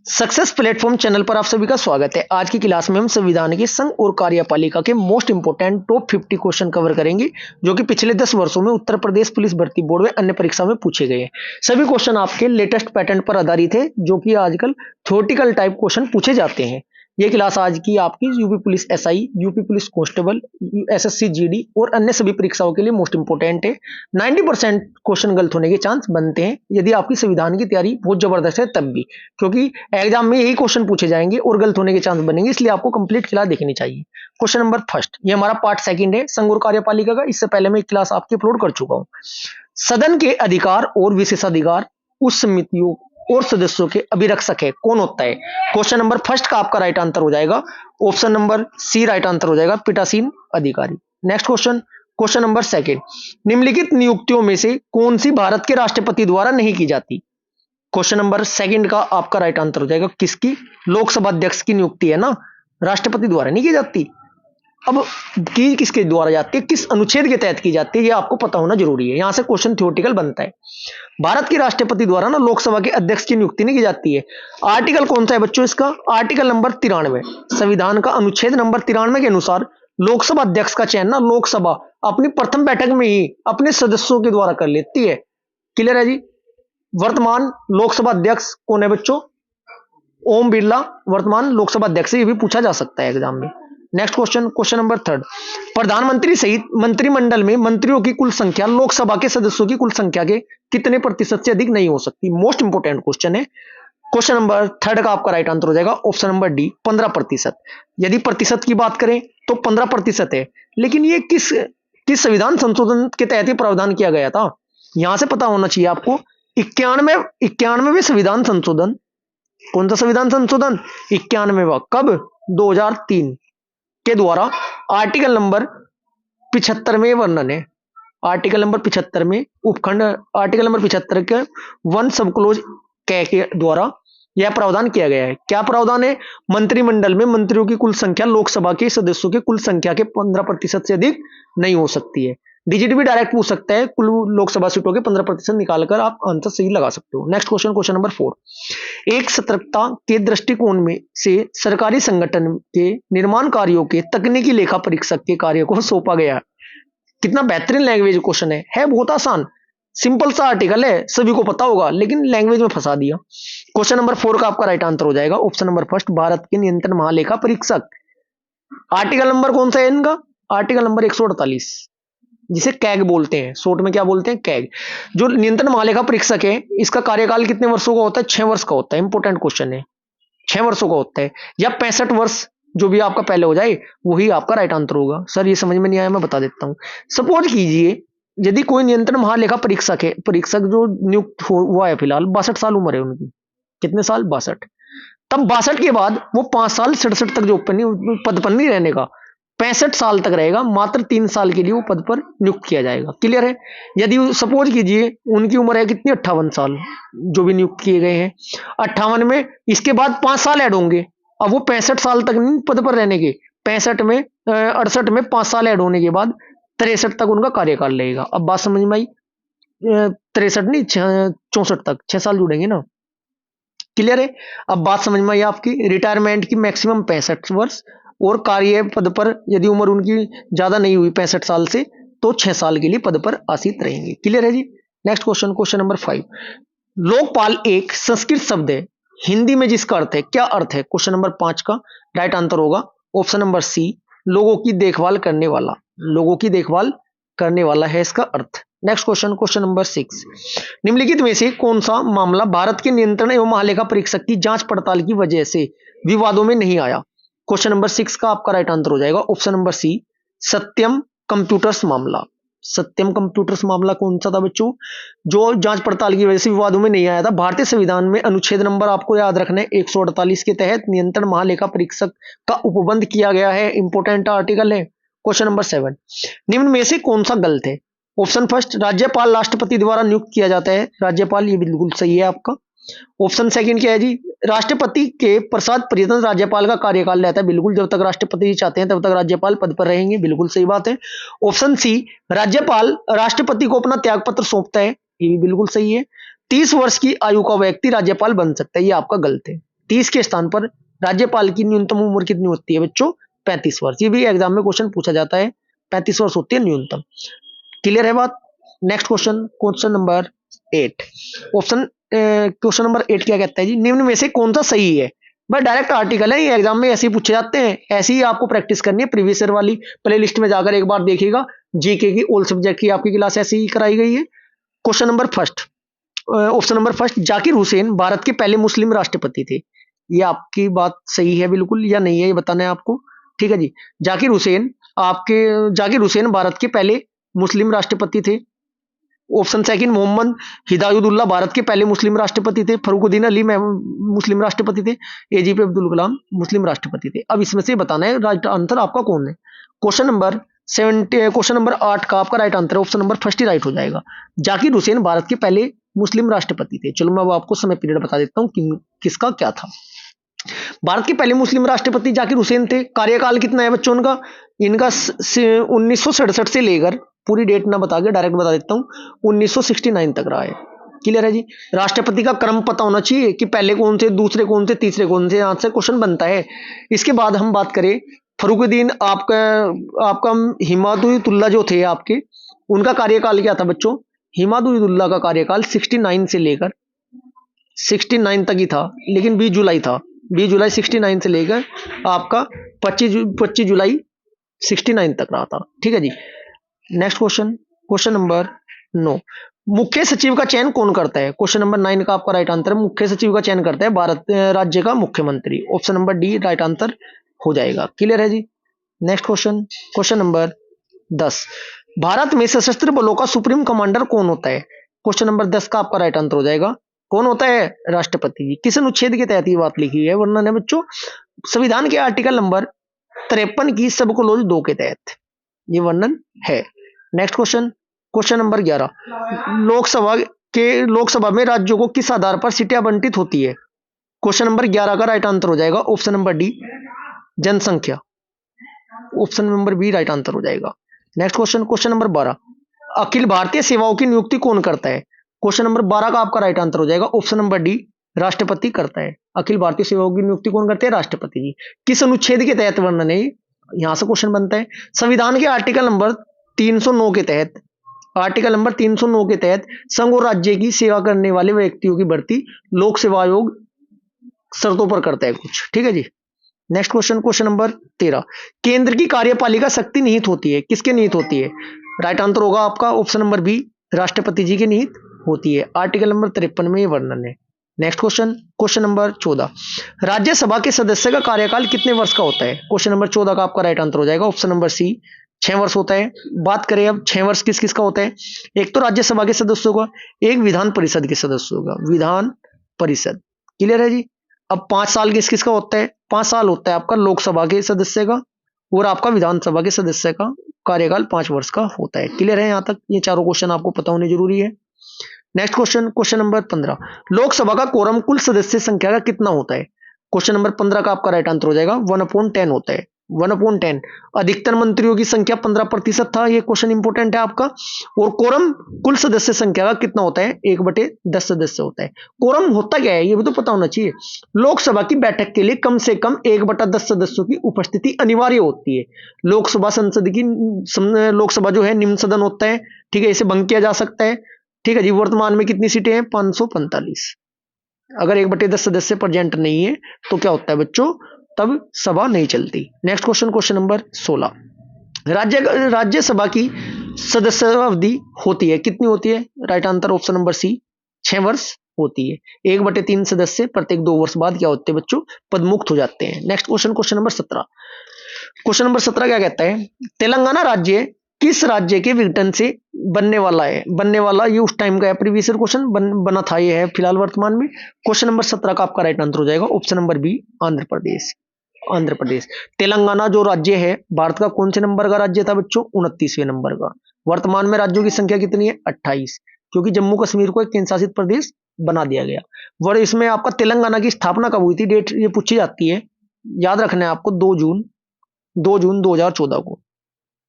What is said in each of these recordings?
Success platform channel पर आप सभी का स्वागत है। आज की क्लास में हम संविधान के संघ और कार्यपालिका के most important top 50 question cover करेंगे, जो कि पिछले 10 वर्षों में उत्तर प्रदेश पुलिस भर्ती बोर्ड व अन्य परीक्षा में पूछे गए हैं। सभी क्वेश्चन आपके लेटेस्ट पैटर्न पर आधारित है, जो कि आजकल थ्योरेटिकल टाइप क्वेश्चन पूछे जाते हैं। ये क्लास आज की आपकी UP police SI, UP police constable, SSC GD और अन्य सभी परीक्षाओं के लिए मोस्ट इंपोर्टेंट है। 90% क्वेश्चन गलत होने के चांस बनते हैं यदि आपकी संविधान की तैयारी बहुत जबरदस्त है तब भी, क्योंकि एग्जाम में यही क्वेश्चन पूछे जाएंगे और गलत होने के चांस बनेंगे, इसलिए आपको कंप्लीट क्लास देखनी चाहिए। क्वेश्चन नंबर फर्स्ट, ये हमारा पार्ट सेकंड है संघ और कार्यपालिका का। इससे पहले मैं एक क्लास आपकी अपलोड कर चुका हूं। सदन के अधिकार और विशेषाधिकार उस समितियों और सदस्यों के अभिरक्षक है, कौन होता है? क्वेश्चन नंबर फर्स्ट का आपका राइट आंसर हो जाएगा option number C, right answer हो जाएगा पीठासीन अधिकारी। Next question, question number second, निम्नलिखित नियुक्तियों में से कौन सी भारत के राष्ट्रपति द्वारा नहीं की जाती? क्वेश्चन नंबर सेकंड का आपका राइट आंसर हो जाएगा किसकी? लोकसभा अध्यक्ष की नियुक्ति है ना, राष्ट्रपति द्वारा नहीं की जाती। अब की किसके द्वारा जाती है, किस अनुच्छेद के तहत की जाती है, ये आपको पता होना जरूरी है। यहां से क्वेश्चन थ्योरेटिकल बनता है। भारत के राष्ट्रपति द्वारा ना लोकसभा के अध्यक्ष की नियुक्ति नहीं की जाती है। आर्टिकल कौन सा है बच्चों इसका? Article number 93। संविधान का अनुच्छेद नंबर 93 के अनुसार लोकसभा अध्यक्ष का चयन ना लोकसभा अपनी प्रथम बैठक में ही अपने सदस्यों के द्वारा कर लेती है। क्लियर है जी? वर्तमान लोकसभा अध्यक्ष कौन है बच्चों? ओम बिरला वर्तमान लोकसभा अध्यक्ष है, ये भी पूछा जा सकता है एग्जाम में। Next question, question number third, प्रधानमंत्री सहित मंत्रिमंडल में मंत्रियों की कुल संख्या लोकसभा के सदस्यों की कुल संख्या के कितने प्रतिशत से अधिक नहीं हो सकती? मोस्ट इंपोर्टेंट क्वेश्चन है। क्वेश्चन नंबर थर्ड का आपका राइट आंसर हो जाएगा ऑप्शन नंबर डी, 15%। यदि प्रतिशत की बात करें तो 15% है, लेकिन ये किस संविधान संशोधन के तहत प्रावधान किया गया था? यहां से पता होना चाहिए आपको। 91वें संविधान संशोधन, कौन सा संविधान संशोधन? 91वां। कब? 2003 के द्वारा आर्टिकल नंबर 75 में वर्णन है। आर्टिकल नंबर 75 में उपखंड आर्टिकल नंबर 75 के 1 सब क्लोज के द्वारा यह प्रावधान किया गया है। क्या प्रावधान है? मंत्रिमंडल में मंत्रियों की कुल संख्या लोकसभा के सदस्यों के कुल संख्या के 15% से अधिक नहीं हो सकती है। डिजिट भी डायरेक्ट पूछ सकता है, कुल लोकसभा सीटों के 15% निकालकर आप आंसर सही लगा सकते हो। नेक्स्ट क्वेश्चन, क्वेश्चन नंबर 4, एक सतर्कता के दृष्टिकोण में से सरकारी संगठन के निर्माण कार्यों के तकनीकी लेखा परीक्षक के कार्य को सौंपा गया। कितना बेहतरीन लैंग्वेज क्वेश्चन है बहुत आसान, सिंपल सा आर्टिकल है, सभी को पता होगा, लेकिन लैंग्वेज में फंसा दिया। क्वेश्चन नंबर 4 का आपका राइट आंसर हो जाएगा ऑप्शन नंबर फर्स्ट, भारत के नियंत्रण महालेखा परीक्षक। आर्टिकल नंबर कौन सा है इनका? आर्टिकल नंबर 148, जिसे कैग बोलते हैं, शॉर्ट में क्या बोलते हैं? कैग। जो नियंत्रण महालेखा परीक्षक है, इसका कार्यकाल कितने वर्षों का होता है? 6 वर्ष का होता है। इंपोर्टेंट क्वेश्चन है, 6 वर्षों का होता है, या 65 वर्ष, जो भी आपका पहले हो जाए वही आपका राइट आंसर होगा। सर ये समझ में नहीं आया, मैं बता देता हूं। सपोज कीजिए यदि कोई नियंत्रण महालेखा परीक्षक है, परीक्षक जो नियुक्त हुआ है, फिलहाल 62 साल उम्र है उनकी। कितने साल? 62। तब 62 के बाद वो 5 साल 67 तक जो पद पर नहीं रहने का, 65 साल तक रहेगा, मात्र 3 साल के लिए वो पद पर नियुक्त किया जाएगा। क्लियर है? यदि सपोज कीजिए उनकी उम्र है कितनी? 58 साल, जो भी नियुक्त किए गए हैं। 58 में इसके बाद 5 साल ऐड होंगे, अब वो 65 साल तक नहीं पद पर रहने के, 68 में 5 साल ऐड होने के बाद 63 तक उनका कार्यकाल रहेगा। अब बात समझ में आई? 63 नहीं, 64 तक 6 साल जुड़ेंगे ना। क्लियर है? अब बात समझ में आई आपकी। रिटायरमेंट की मैक्सिमम 65 वर्ष, और कार्य पद पर यदि उम्र उनकी ज्यादा नहीं हुई 65 साल से, तो 6 साल के लिए पद पर आसीत रहेंगे। क्लियर है जी? Next question, question number 5, Lokpal एक संस्कृत शब्द है, हिंदी में जिसका अर्थ है, क्या अर्थ है? क्वेश्चन नंबर 5 का राइट आंसर होगा ऑप्शन नंबर सी, लोगों की देखभाल करने वाला। लोगों की देखभाल करने वाला है इसका अर्थ। नेक्स्ट क्वेश्चन, क्वेश्चन नंबर 6, निम्नलिखित में से कौन सा मामला भारत के नियंत्रण एवं महालेखा परीक्षक की जांच पड़ताल की वजह से विवादों में नहीं आया? क्वेश्चन नंबर 6 का आपका राइट आंसर हो जाएगा ऑप्शन नंबर सी, सत्यम कंप्यूटर्स मामला। सत्यम कंप्यूटर्स मामला कौन सा था बच्चों, जो जांच पड़ताल की वजह से विवादों में नहीं आया था? भारतीय संविधान में अनुच्छेद नंबर आपको याद रखना है 148 के तहत नियंत्रण महालेखा परीक्षक का उपबंध किया गया है। इंपोर्टेंट आर्टिकल है। क्वेश्चन नंबर 7, निम्न में से कौन सा गलत है? ऑप्शन फर्स्ट, राज्यपाल राष्ट्रपति द्वारा नियुक्त किया जाता है। राज्यपाल, ये बिल्कुल सही है आपका। ऑप्शन सेकंड क्या है जी? राष्ट्रपति के प्रसाद पर्यटन राज्यपाल का कार्यकाल रहता है। बिल्कुल, जब तक राष्ट्रपति जी चाहते हैं तब तक राज्यपाल पद पर रहेंगे। बिल्कुल सही बात है। ऑप्शन सी, राज्यपाल राष्ट्रपति को अपना त्यागपत्र सौंपता है। ये भी बिल्कुल सही है। 30 वर्ष की आयु का व्यक्ति राज्यपाल बन सकता है, ये आपका गलत है। 30 के स्थान पर राज्यपाल की न्यूनतम उम्र कितनी होती है बच्चों? 35 वर्ष। ये भी एग्जाम में क्वेश्चन पूछा जाता है, 35 वर्ष होती है न्यूनतम। क्लियर है बात? Next question, question number 8। Question number 8 क्या कहता है जी? निम्न में से कौन सा सही है? भाई डायरेक्ट आर्टिकल है, ये एग्जाम में ऐसे ही पूछे जाते हैं, ऐसे ही आपको प्रैक्टिस करनी है। प्रीवियस ईयर वाली प्ले लिस्ट में जाकर एक बार देखिएगा, जीके की ऑल सब्जेक्ट की आपकी क्लास ऐसी ही कराई गई है। Question number first, option number first, Zakir Hussain Bharat के पहले मुस्लिम राष्ट्रपति थे। ये आपकी बात सही है बिल्कुल या नहीं है, ये बताना है आपको। ठीक है जी, जाकिर हुसैन भारत के पहले मुस्लिम राष्ट्रपति थे। ऑप्शन सेकंड, मोहम्मद हिदायतुल्लाह भारत के पहले मुस्लिम राष्ट्रपति थे। फरुखुद्दीन अली मुस्लिम राष्ट्रपति थे। एजीपी अब्दुल कलाम मुस्लिम राष्ट्रपति थे। अब इसमें से बताना है राइट आंसर आपका कौन है। क्वेश्चन नंबर 8 का आपका right answer option number first ही राइट हो जाएगा। जाकिर हुसैन भारत के पहले मुस्लिम राष्ट्रपति थे। चलो मैं अब आपको समय पीरियड बता देता हूं किसका क्या था। भारत के पहले मुस्लिम राष्ट्रपति जाकिर हुसैन थे। कार्यकाल कितना है बच्चों इनका? 1967 से लेकर, पूरी डेट ना बता के डायरेक्ट बता देता हूं, 1969 तक रहा है। क्लियर है जी? राष्ट्रपति का क्रम पता होना चाहिए कि पहले कौन से, दूसरे कौन से, तीसरे कौन से, यहां से क्वेश्चन बनता है। इसके बाद हम बात करें फरुखुद्दीन, आपका हिमादुल्लाह जो थे आपके, उनका कार्यकाल क्या था बच्चों? हिमादुल्लाह का कार्यकाल 69 से लेकर 69 तक ही था, लेकिन 20 जुलाई था। 20 जुलाई 69 से लेकर आपका 25 जुलाई 69 तक रहा था। ठीक है जी। नेक्स्ट क्वेश्चन, क्वेश्चन नंबर 9, मुख्य सचिव का चयन कौन करता है? क्वेश्चन नंबर 9 का आपका राइट आंसर है, मुख्य सचिव का चयन करता है भारत राज्य का मुख्यमंत्री। Option number D right answer हो जाएगा। क्लियर है जी? Next question, question number 10, Bharat में सशस्त्र बलों का सुप्रीम कमांडर कौन होता है? क्वेश्चन नंबर 10 का आपका राइट आंसर हो जाएगा, कौन होता है? राष्ट्रपति जी। किस अनुच्छेद के तहत ये बात लिखी है वर्णन है बच्चों? संविधान के आर्टिकल नंबर 53 की सब क्लॉज 2 के तहत ये वर्णन है। Next question, question number 11, Lok Sabha में राज्यों को किस आधार पर सीटें आवंटित होती है? क्वेश्चन नंबर 11 का राइट आंसर हो जाएगा ऑप्शन नंबर डी, जनसंख्या। Option number B right answer हो जाएगा। नेक्स्ट क्वेश्चन, क्वेश्चन नंबर 12, अखिल भारतीय सेवाओं की नियुक्ति कौन करता है? क्वेश्चन नंबर 12 का आपका राइट आंसर हो जाएगा ऑप्शन नंबर डी, राष्ट्रपति करता है। अखिल भारतीय सेवाओं की नियुक्ति कौन करते हैं? राष्ट्रपति जी। किस अनुच्छेद के तहत वर्णन है? यहां से क्वेश्चन बनता है। संविधान के आर्टिकल नंबर 309 के तहत, आर्टिकल नंबर 309 के तहत संघ और राज्य की सेवा करने वाले व्यक्तियों की भर्ती लोक सेवा आयोग शर्तों पर करता है कुछ। ठीक है जी। नेक्स्ट क्वेश्चन, क्वेश्चन नंबर 13, केंद्र की कार्यपालिका शक्ति निहित होती है, किसके निहित होती है? राइट आंसर होगा आपका ऑप्शन नंबर बी, राष्ट्रपति जी के निहित होती है। आर्टिकल नंबर 53 में ये वर्णन है। Next question, question number 14, Rajya Sabha के सदस्य का कार्यकाल कितने वर्ष का होता है? क्वेश्चन नंबर 14 का आपका राइट आंसर हो जाएगा ऑप्शन नंबर सी, 6 वर्ष होता है। बात करें अब 6 वर्ष किस किस का होता है? एक तो राज्यसभा के सदस्यों का, एक विधान परिषद के सदस्यों का, विधान परिषद। क्लियर है जी? अब 5 साल किस किस का होता है? 5 साल होता है आपका लोकसभा के सदस्य का, और आपका विधानसभा के सदस्य का कार्यकाल 5 वर्ष का होता है। क्लियर है? यहां तक ये चारों क्वेश्चन आपको पता होने जरूरी है। Next question, question number 15, Lok Sabha का कोरम कुल सदस्य संख्या का कितना होता है? क्वेश्चन नंबर 15 का आपका राइट आंसर हो जाएगा 1/10 होता है। 1/10, अधिकतर मंत्रियों की संख्या 15% था, ये क्वेश्चन इंपोर्टेंट है आपका। और कोरम कुल सदस्य संख्या का कितना होता है? 1/10 सदस्य होता है। कोरम होता क्या है ये भी तो पता होना चाहिए। लोकसभा की बैठक के लिए कम से कम 1/10 सदस्यों की उपस्थिति अनिवार्य होती है। लोकसभा जो है निम्न सदन होता है, ठीक है, इसे भंग किया जा सकता है। ठीक है जी। वर्तमान में कितनी सीटें हैं? 545। अगर 1/10 सदस्य प्रेजेंट नहीं है तो क्या होता है बच्चों? तब सभा नहीं चलती। Next question, question number 16, Rajya Sabha की सदस्य अवधि होती है, कितनी होती है? Right answer option number C, 6 वर्ष होती है। 1/3 सदस्य प्रत्येक 2 वर्ष बाद क्या होते हैं बच्चों? पदमुक्त हो जाते हैं। Next question, question number 17, question number 17 क्या कहता है? तेलंगाना राज्य किस राज्य के विघटन से बनने वाला है? बनने वाला ये उस टाइम का है, प्रीवियस क्वेश्चन बना था, ये है फिलहाल वर्तमान में। क्वेश्चन नंबर 17 का आपका राइट आंसर हो जाएगा option number B, Andhra Pradesh. Andhra Pradesh. Telangana जो राज्य है भारत का कौन से नंबर का राज्य था बच्चों? 29वें नंबर का। वर्तमान में राज्यों की संख्या कितनी है? 28, क्योंकि जम्मू कश्मीर को एक केंद्र शासित प्रदेश बना दिया गया। और इसमें आपका तेलंगाना की स्थापना कब हुई थी? डेट ये पूछी जाती है, याद रखना है आपको, 2 जून 2014 को।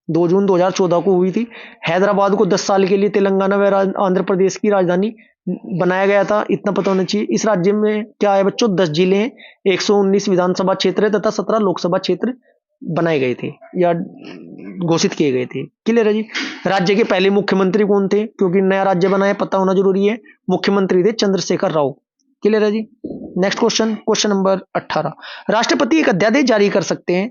2 जून 2014 को हुई थी। हैदराबाद को 10 साल के लिए तेलंगाना व आंध्र प्रदेश की राजधानी बनाया गया था, इतना पता होना चाहिए। इस राज्य में क्या है बच्चों, 10 जिले हैं, 119 विधानसभा क्षेत्र है तथा 17 लोकसभा क्षेत्र बनाए गए थे या घोषित किए गए थे। क्लियर है जी। राज्य के पहले मुख्यमंत्री कौन थे, क्योंकि नया राज्य बना है, पता होना जरूरी है। मुख्यमंत्री थे चंद्रशेखर राव। क्लियर है जी। Next question, question number 18। राष्ट्रपति एक अध्यादेश जारी कर सकते हैं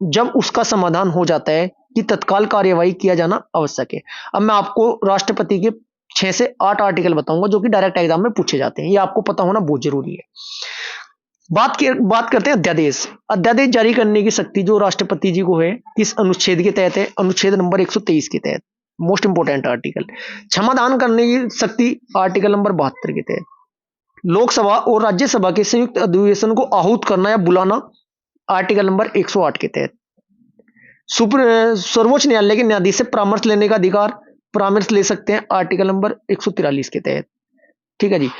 जब उसका समाधान हो जाता है कि तत्काल कार्यवाही किया जाना आवश्यक है। अब मैं आपको राष्ट्रपति के 6 से 8 आर्टिकल बताऊंगा जो कि डायरेक्ट एग्जाम में पूछे जाते हैं, ये आपको पता होना बहुत जरूरी है। बात करते हैं अध्यादेश। अध्यादेश जारी करने की शक्ति जो राष्ट्रपति जी को है, किस अनुच्छेद के तहत है? अनुच्छेद नंबर 123 के तहत, मोस्ट इंपोर्टेंट आर्टिकल। क्षमादान करने की शक्ति आर्टिकल नंबर 72 के तहत। लोकसभा और राज्यसभा के संयुक्त अधिवेशन को आहूत करना या बुलाना आर्टिकल नंबर 108 के तहत। सर्वोच्च न्यायालय के न्यायाधीश से परामर्श लेने का अधिकार, परामर्श ले सकते हैं आर्टिकल नंबर 143 के तहत। ठीक है जी।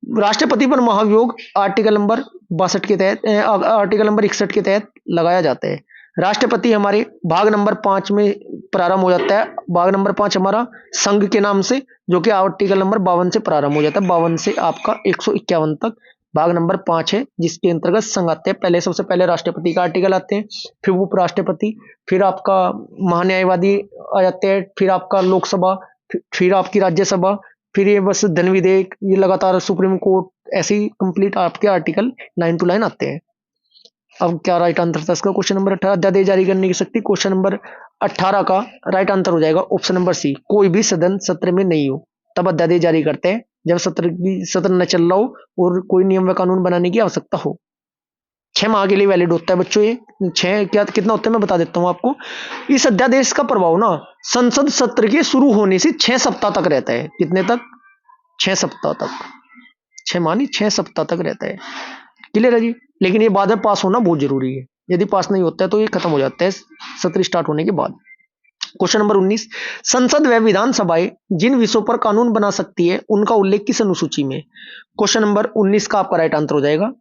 राष्ट्रपति पर महाभियोग आर्टिकल नंबर 62 के तहत, आर्टिकल नंबर 61 के तहत लगाया जाता है। राष्ट्रपति हमारे भाग नंबर 5 में प्रारंभ हो जाता है। भाग नंबर 5 हमारा संघ के नाम से, जो कि आर्टिकल नंबर 52 से प्रारंभ हो जाता है। 52 से आपका 151 तक भाग नंबर 5 है, जिसके अंतर्गत संघ आते हैं। पहले सबसे पहले राष्ट्रपति का आर्टिकल आते हैं, फिर उपराष्ट्रपति, फिर आपका महान्यायवादी आ जाते हैं, फिर आपका लोकसभा, फिर आपकी राज्यसभा, फिर ये बस धन विधेयक, ये लगातार सुप्रीम कोर्ट, ऐसे ही कंप्लीट आपके आर्टिकल लाइन टू लाइन आते हैं। अब क्या राइट आंसर था इसका? क्वेश्चन नंबर 18, अध्यादेश जारी करने की शक्ति। क्वेश्चन नंबर 18 का राइट आंसर हो जाएगा ऑप्शन नंबर सी, कोई भी सदन सत्र में नहीं हो तब अध्यादेश जारी करते हैं, जब सत्र न चल रहा हो और कोई नियम व कानून बनाने की आवश्यकता हो। 6 माह के लिए वैलिड होता है बच्चों। ये 6 क्या कितना होता है मैं बता देता हूं आपको। इस अध्यादेश का प्रभाव ना संसद सत्र के शुरू होने से 6 सप्ताह तक रहता है। कितने तक? 6 सप्ताह तक। 6 माह नहीं, 6 सप्ताह तक रहता है। क्लियर है जी। लेकिन ये बाद में पास होना बहुत जरूरी है, यदि पास नहीं होता है तो ये खत्म हो जाता है सत्र स्टार्ट होने के बाद। क्वेश्चन नंबर 19, संसद व विधानसभाएं जिन विषयों पर कानून बना सकती है उनका उल्लेख किस अनुसूची में? क्वेश्चन नंबर 19 का आपका राइट आंसर हो जाएगा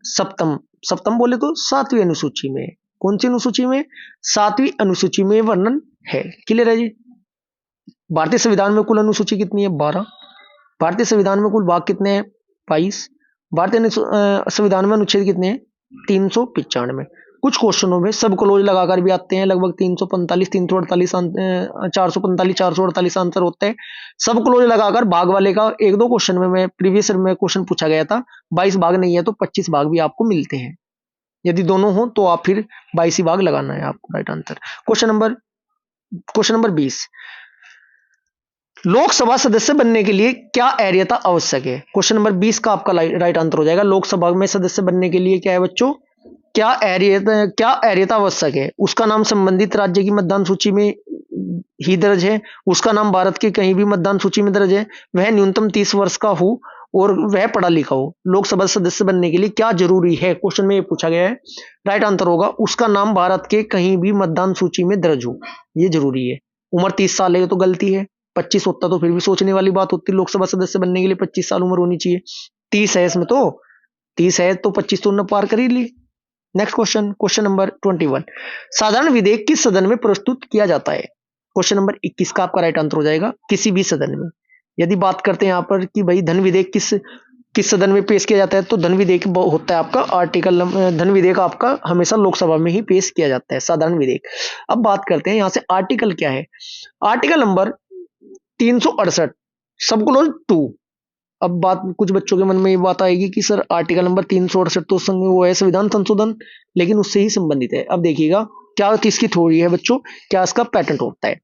सप्तम बोले तो 7वीं अनुसूची में। कौन सी अनुसूची में? 7वीं अनुसूची में वर्णन है। क्लियर है जी। भारतीय संविधान में कुल अनुसूची कितनी है? 12। भारतीय संविधान में कुल भाग कितने हैं? 22। भारतीय संविधान में अनुच्छेद कितने हैं? 395। कुछ क्वेश्चनों में सब क्लोज लगाकर भी आते हैं, लगभग 345, 348, 445, 448 आंसर होते हैं। सब क्लोज लगाकर भाग वाले का 1-2 क्वेश्चन में प्रीवियस में क्वेश्चन पूछा गया था। 22 भाग नहीं है तो 25 भाग भी आपको मिलते हैं। यदि दोनों हो तो आप फिर 22 ही भाग लगाना है आपको right answer. Question number 20, Lok Sabha सदस्य बनने के लिए क्या अहर्यता आवश्यक है? क्वेश्चन नंबर 20 का आपका राइट आंसर हो जाएगा, लोकसभा में सदस्य बनने के लिए क्या है बच्चों? क्या अहर्यता आवश्यक है? उसका नाम संबंधित राज्य की मतदान सूची में ही दर्ज है, उसका नाम भारत के कहीं भी मतदान सूची में दर्ज है, वह न्यूनतम 30 वर्ष का हो और वह पढ़ा लिखा हो। लोकसभा सदस्य बनने के लिए क्या जरूरी है? क्वेश्चन में ये पूछा गया है। राइट आंसर होगा उसका नाम भारत के कहीं भी मतदान सूची में दर्ज हो, ये जरूरी है। उम्र 30 साल है तो गलती है, 25 होता तो फिर भी सोचने वाली बात होती। लोकसभा सदस्य बनने के लिए 25 साल उम्र होनी चाहिए, 30 है इसमें, तो 30 है तो 25 तो उन्होंने पार कर ही ली। नेक्स्ट क्वेश्चन नंबर 21, साधारण विधेयक किस सदन में प्रस्तुत किया जाता है? क्वेश्चन नंबर 21 का आपका राइट आंसर हो जाएगा किसी भी सदन में। यदि बात करते हैं यहाँ पर कि भाई धन विधेयक किस सदन में पेश किया जाता है, तो धन विधेयक होता है आपका आर्टिकल, धन विधेयक आपका हमेशा लोकसभा में ही पेश किया जाता है, साधारण विधेयक। अब बात करते हैं यहाँ से आर्टिकल क्या है। आर्टिकल नंबर 368 सब क्लोज 2। अब बात कुछ बच्चों के मन में ये बात आएगी कि सर आर्टिकल नंबर 368 तो वो है संविधान संशोधन, लेकिन उससे ही संबंधित है। अब देखिएगा क्या इसकी थ्योरी है बच्चों, क्या इसका पैटर्न होता है।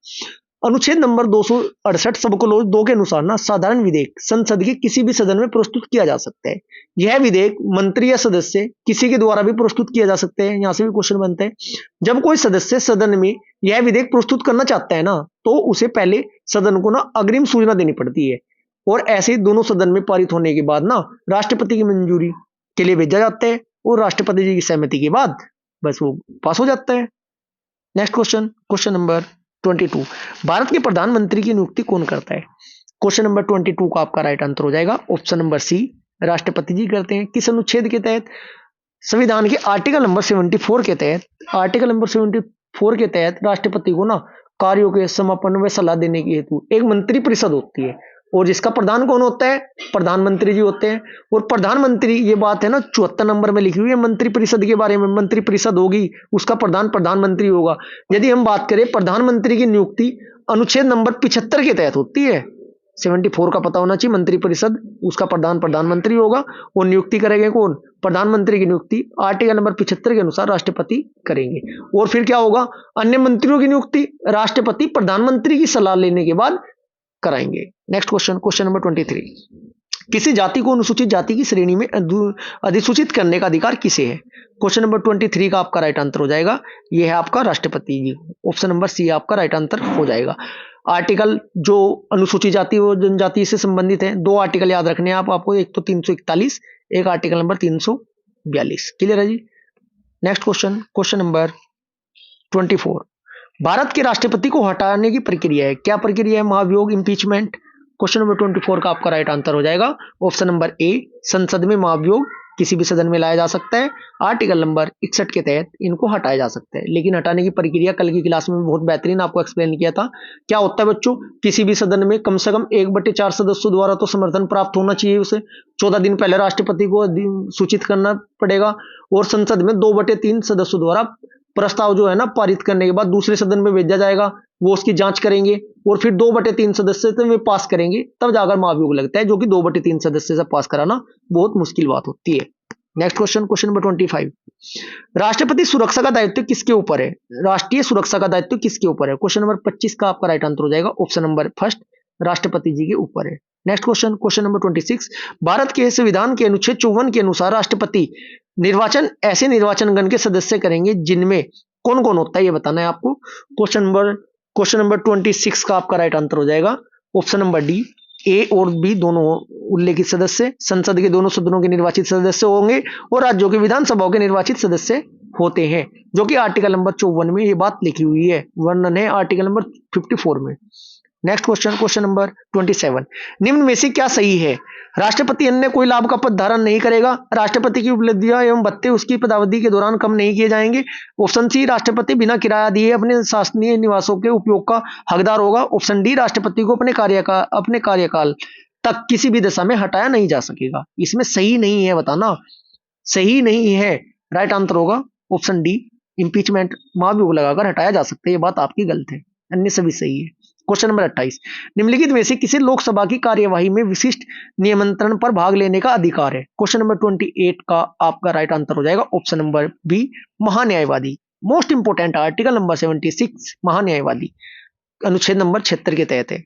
अनुच्छेद नंबर 268 सब क्लोज 2 के अनुसार ना साधारण विधेयक संसद के किसी भी सदन में प्रस्तुत किया जा सकता है। यह विधेयक मंत्री या सदस्य किसी के द्वारा भी प्रस्तुत किया जा सकते हैं। यहां से भी क्वेश्चन बनता है, जब कोई सदस्य सदन में यह विधेयक प्रस्तुत करना चाहता है ना, तो उसे पहले सदन को ना अग्रिम सूचना देनी पड़ती है, और ऐसे दोनों सदन में पारित होने के बाद ना राष्ट्रपति की मंजूरी के लिए भेजा जाता है, और राष्ट्रपति जी की सहमति के बाद बस वो पास हो जाता है। नेक्स्ट क्वेश्चन नंबर 22, भारत के प्रधानमंत्री की नियुक्ति कौन करता है? क्वेश्चन नंबर 22 का आपका राइट आंसर हो जाएगा ऑप्शन नंबर सी, राष्ट्रपति जी करते हैं। किस अनुच्छेद के तहत? संविधान के आर्टिकल नंबर 74 के तहत। आर्टिकल नंबर 74 के तहत राष्ट्रपति को ना कार्यों के समापन व सलाह देने के हेतु एक मंत्री परिषद होती है, और जिसका प्रधान कौन होता है? प्रधानमंत्री जी होते हैं। और प्रधानमंत्री, ये बात है ना 74 नंबर में लिखी हुई है मंत्री परिषद के बारे में। मंत्री परिषद होगी, उसका प्रधान प्रधानमंत्री होगा। यदि हम बात करें प्रधानमंत्री की नियुक्ति अनुच्छेद नंबर 75 के तहत होती है। 74 का पता होना चाहिए। मंत्री परिषद, उसका प्रधान प्रधानमंत्री होगा, और नियुक्ति करेंगे कौन? प्रधानमंत्री की नियुक्ति आर्टिकल नंबर 75 के अनुसार राष्ट्रपति करेंगे। और फिर क्या होगा? अन्य मंत्रियों की नियुक्ति राष्ट्रपति प्रधानमंत्री की सलाह लेने के बाद कराएंगे। Next question, question number 23। किसी जाति को अनुसूचित जाति की श्रेणी में अधिसूचित करने का अधिकार किसे है? क्वेश्चन नंबर 23 का आपका राइट आंसर हो जाएगा, यह है आपका राष्ट्रपति जी। ऑप्शन नंबर सी आपका राइट आंसर हो जाएगा। आर्टिकल जो अनुसूचित जाति और जनजाति से संबंधित है, 2 आर्टिकल याद रखने हैं आपको, एक तो 341, एक आर्टिकल नंबर 342। क्लियर है जी। Next question, question number 24। Bharat के राष्ट्रपति को हटाने की प्रक्रिया है, क्या प्रक्रिया है? महाभियोग, इंपीचमेंट। क्वेश्चन नंबर 24 का आपका राइट आंसर हो जाएगा ऑप्शन नंबर ए, संसद में महाभियोग किसी भी सदन में लाया जा सकता है। आर्टिकल नंबर 61 के तहत इनको हटाया जा सकता है। लेकिन हटाने की प्रक्रिया कल की क्लास में बहुत बेहतरीन आपको एक्सप्लेन किया था। क्या होता है बच्चों? किसी भी सदन में कम से कम 1/4 सदस्यों द्वारा तो समर्थन प्राप्त होना चाहिए उसे। 14 दिन पहले राष्ट्रपति को सूचित करना पड़ेगा, और संसद में 2/3 सदस्यों द्वारा प्रस्ताव जो है ना पारित करने के बाद दूसरे सदन में भेजा जाएगा, वो उसकी जांच करेंगे, और फिर 2/3 सदस्य तो वे पास करेंगे, तब जाकर महाभियोग लगता है, जो कि 2/3 सदस्य से पास कराना बहुत मुश्किल बात होती है। Next question, question number 25। राष्ट्रपति सुरक्षा का दायित्व किसके ऊपर है? राष्ट्रीय सुरक्षा का दायित्व किसके ऊपर है? क्वेश्चन नंबर 25 का आपका राइट आंसर हो जाएगा ऑप्शन नंबर फर्स्ट, राष्ट्रपति जी के ऊपर है। Next question, question number 26। Bharat के संविधान के अनुच्छेद 54 के अनुसार राष्ट्रपति निर्वाचन ऐसे निर्वाचन गण के सदस्य करेंगे जिनमें कौन कौन होता है, ये बताना है आपको। क्वेश्चन नंबर 26 का आपका राइट आंसर हो जाएगा ऑप्शन नंबर डी, ए और बी दोनों उल्लेखित सदस्य संसद के दोनों सदनों के निर्वाचित सदस्य होंगे, और राज्यों के विधानसभाओं के निर्वाचित सदस्य होते हैं, जो कि आर्टिकल नंबर 54 में ये बात लिखी हुई है, वर्णन है आर्टिकल नंबर 54 में। Next question, question number 27। निम्न में से क्या सही है? राष्ट्रपति अन्य कोई लाभ का पद धारण नहीं करेगा। राष्ट्रपति की उपलब्धियां एवं भत्ते उसकी पदावधि के दौरान कम नहीं किए जाएंगे। ऑप्शन सी, राष्ट्रपति बिना किराया दिए अपने शासकीय निवासों के उपयोग का हकदार होगा। ऑप्शन डी, राष्ट्रपति को अपने कार्यकाल तक किसी भी दशा में हटाया नहीं जा सकेगा। इसमें सही नहीं है, बताना सही नहीं है। राइट आंसर होगा ऑप्शन डी, इंपीचमेंट, महाभियोग लगाकर हटाया जा सकता है। ये बात आपकी गलत है, अन्य सभी सही है। Question number 28। निम्नलिखित में से किसे लोकसभा की कार्यवाही में विशिष्ट नियंत्रण पर भाग लेने का अधिकार है? क्वेश्चन नंबर 28 का आपका राइट आंसर हो जाएगा ऑप्शन नंबर बी, महान्यायवादी। मोस्ट इंपोर्टेंट आर्टिकल नंबर 76 महान्यायवादी अनुच्छेद नंबर 76 के तहत है।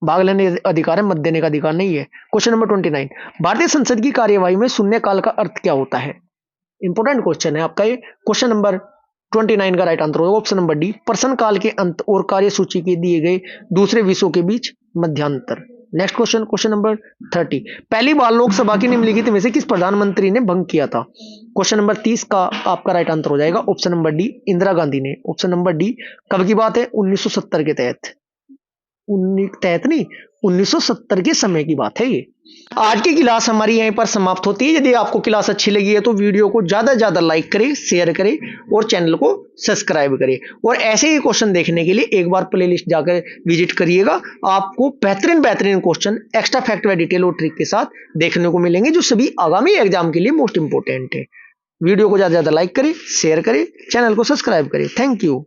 भाग लेने का अधिकार है, मत देने का अधिकार नहीं है। Question number 29। भारतीय संसद की कार्यवाही में शून्यकाल का अर्थ क्या होता है? इंपोर्टेंट क्वेश्चन है आपका ये। क्वेश्चन नंबर 29 का राइट आंसर होगा ऑप्शन नंबर डी, प्रश्नकाल के अंत और कार्यसूची के दिए गए दूसरे विषयों के बीच मध्यांतर। Next question, question number 30। पहली बार लोकसभा की निम्नलिखित में से किस प्रधानमंत्री ने भंग किया था? क्वेश्चन नंबर 30 का आपका राइट आंसर हो जाएगा option number D, Indira Gandhi ने। ऑप्शन नंबर डी, कब की बात है? 1970 के तहत। 1970 के समय की बात है ये। आज की क्लास हमारी यहीं पर समाप्त होती है। यदि आपको क्लास अच्छी लगी है तो वीडियो को ज्यादा से ज्यादा लाइक करें, शेयर करें और चैनल को सब्सक्राइब करें। और ऐसे ही क्वेश्चन देखने के लिए एक बार प्लेलिस्ट जाकर विजिट करिएगा। आपको बेहतरीन क्वेश्चन एक्स्ट्रा फैक्ट व डिटेल और ट्रिक के साथ देखने को मिलेंगे, जो सभी आगामी एग्जाम के लिए मोस्ट इंपोर्टेंट है। वीडियो को ज्यादा से ज्यादा लाइक करें, शेयर करें, चैनल को सब्सक्राइब करें। Thank you.